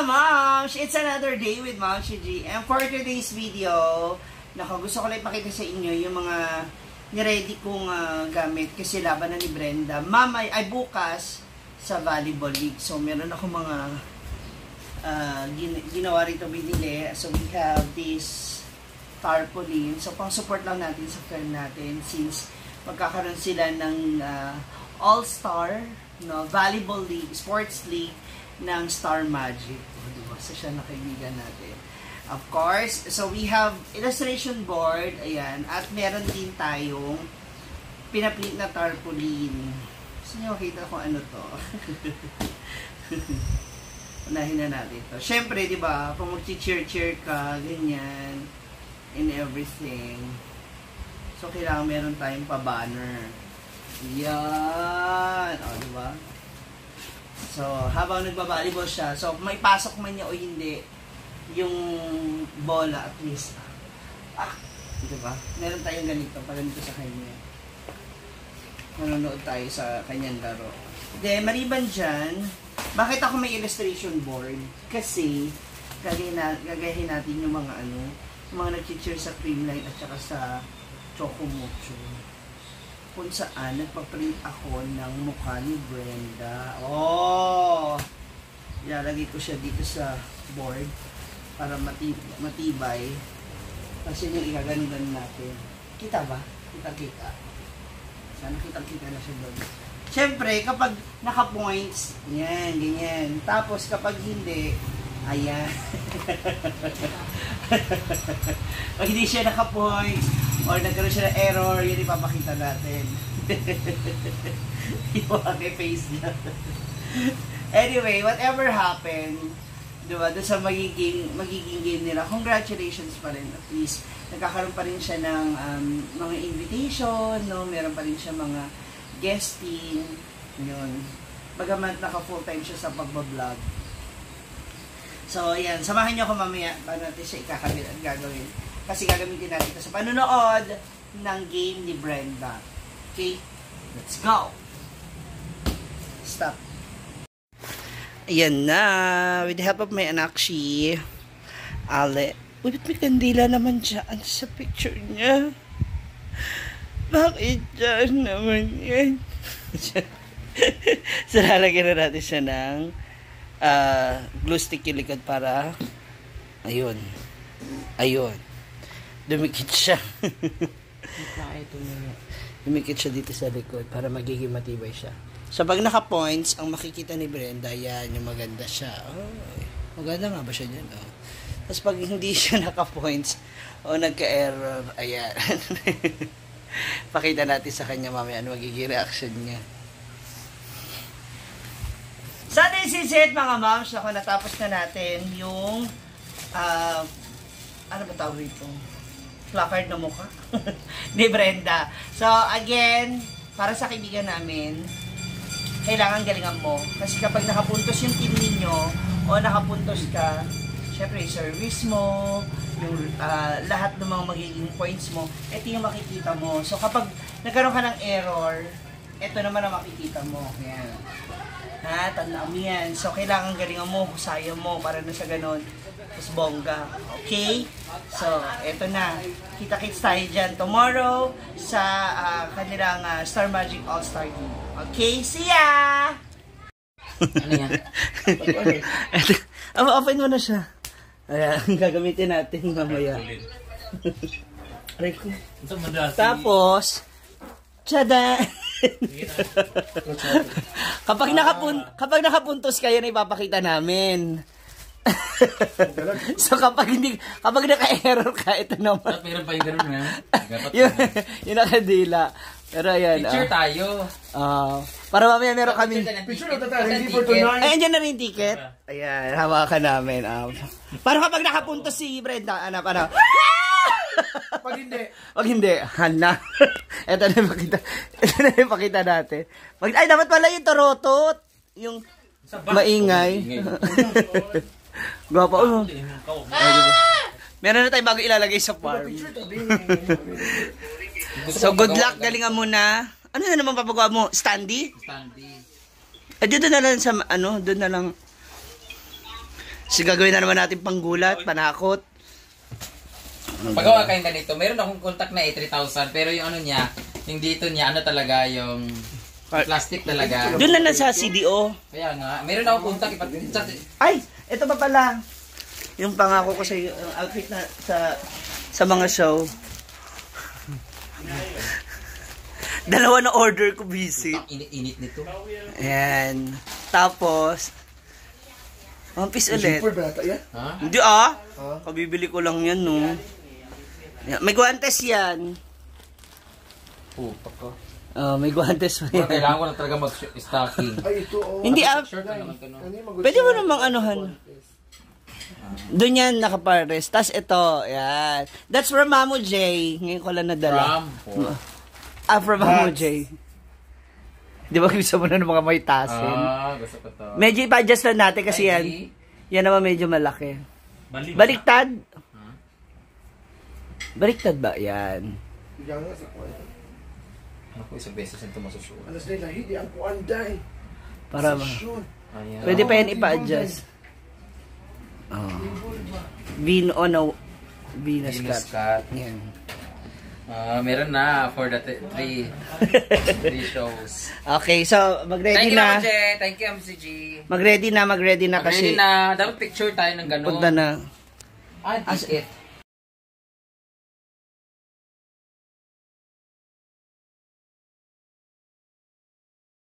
Mga moms, it's another day with Mom Shiji. And for today's video, gusto ko lang ipakita sa inyo yung mga niready kong gamit kasi laban na ni Brenda. Ay bukas sa volleyball league. So meron ako mga ginawa rito, binili. So we have this tarpaulin. So pang support lang natin sa friend natin since magkakaroon sila ng all-star volleyball league, sports league ng Star Magic. Diba? So siya na kaibigan natin. Of course, so we have illustration board, ayan, at meron din tayong pinaplate na tarpaulin. Gusto nyo makita kung ano to? Unahin na natin to. Siyempre, di ba, kung mag-cheer-cheer ka, ganyan, and everything. So, kailangan meron tayong pa-banner. Yan! O, di ba? So, habang nagbabalibol siya, so, may pasok man niya o hindi, yung bola at least. Diba? Meron tayong ganito, paganito sa kanya. Manonood tayo sa kanyang laro. Then, maliban dyan, bakit ako may illustration board? Kasi, gagahin natin yung mga yung mga nag-cheer sa Creamline at saka sa Chocomocho. Kung saan, nagpa-print ako ng mukha ni Brenda. Oh! Ilalagay ko siya dito sa board para matibay. Kasi yung ikaganunan natin. Kita ba? Kita-kita. Sana kitang-kita na siya doon. Siyempre, kapag naka-points, yan, ganyan. Tapos, kapag hindi, ayan. Pag hindi siya naka-points, or nagkaroon siya ng error, yun ipapakita natin. Yung aking face niya. Anyway, whatever happened, diba, doon sa magiging game nila, congratulations pa rin. At least, nagkakaroon pa rin siya ng mga invitation, no? Meron pa rin siya mga guesting, yun. Bagamat naka full time siya sa pagbablog. So, ayan, samahan niyo ako mamaya paano natin siya ikakabit at gagawin. Kasi gagamitin natin ito sa panunood ng game ni Brenda. Okay? Let's go! Stop. Ayan na. With the help of my anak, Ale. Uy, ba't may kandila naman dyan sa picture niya? Bakit dyan naman yan? So, lalagyan na natin siya ng glue stick yung likod para ayun. Dumikit siya. Dumikit siya dito sa likod para magiging matibay siya. So, pag naka-points, ang makikita ni Brenda, yan, yung maganda siya. Oh, maganda nga ba siya dyan? Oh. Tapos, pag hindi siya naka-points, o nagka-error, ayan. Pakita natin sa kanya mamaya ano magiging reaction niya. So, this is it, mga moms. Ako, natapos na natin yung, ano ba tawag ito? Placard na mukha ni Brenda. So, again, para sa kaibigan namin, kailangan galingan mo. Kasi kapag nakapuntos yung team ninyo, o nakapuntos ka, syempre, service mo, yung lahat ng mga magiging points mo, ito yung makikita mo. So, kapag nagkaroon ka ng error, ito naman ang makikita mo. Yan. Ha, tandaan mo yan. So, kailangan galingan mo, husayan mo, para na sa ganon. Tapos, bongga. Okay? So, ito na. Kita-kits tayo dyan tomorrow sa kanilang Star Magic All-Star Game. Okay? See ya! Ano yan? Open mo na siya. Ayan, gagamitin natin mamaya. Tapos, tada! kapag nakapuntos kayo na ipapakita namin. So kapag naka-error ka, ito naman. Meron pa yung ganun na. yung nakadila. Pero ayan. Picture tayo. Para mamaya meron kami. Picture na tayo. Hindi for tonight. Ayan, dyan na rin ticket. Ayan, hawakan namin. Para kapag nakapuntos si Brenda, ano. Pag hindi, hana. Ito na yung pakita natin. Ay, dapat pala yung torotot. Yung maingay. Gwapa. Meron na tayo bago ilalagay sa farm. So, good luck. Galingan mo na. Ano na naman papagawa mo? Standy? Standy. Doon na lang sa, doon na lang So, gagawin na naman natin panggulat, panakot. Pagawa kayong ganito, meron akong contact na 3,000 pero yung ano niya, yung dito niya, ano talaga yung plastic talaga. Doon na sa CDO. Kaya nga, meron akong contact. Ay, ito pa pala. Yung pangako ko sa outfit na sa mga show. Dalawa na order ko visit. Init nito. Ayan. Tapos, One Piece ulit. Super bata yan? Ha? Hindi kabibili ko lang yan, no. Yan. May guantes yan. Puta ko. May guantes pa yan. Kailangan ko na talaga mag-stocking. Ay, ito, oh. Hindi, Shirt na naman ito, no? pwede mo namang anuhan. Doon yan nakapares. Tapos ito, yan. That's from Mamo J. Ngayon ko lang nadala. From Mamo J. Di ba gusto mo na ng mga may tasin? Gusto ko to. Medyo ipa-adjust lang natin kasi yan naman medyo malaki. Baliktad. Baliktad ba? Yan. Ako isang beses nito masusuot. Alas na lahi, di ang kuanday. Para ba? Ayan. Pwede pa yan ipa-adjust. Venus cut. Yan. Meron na for the three shows. Okay, so mag-ready Thank you na. Thank you, MCG. Mag-ready na kasi. Ready na. Dapat picture tayo ng gano'n. Punta na. Ticket.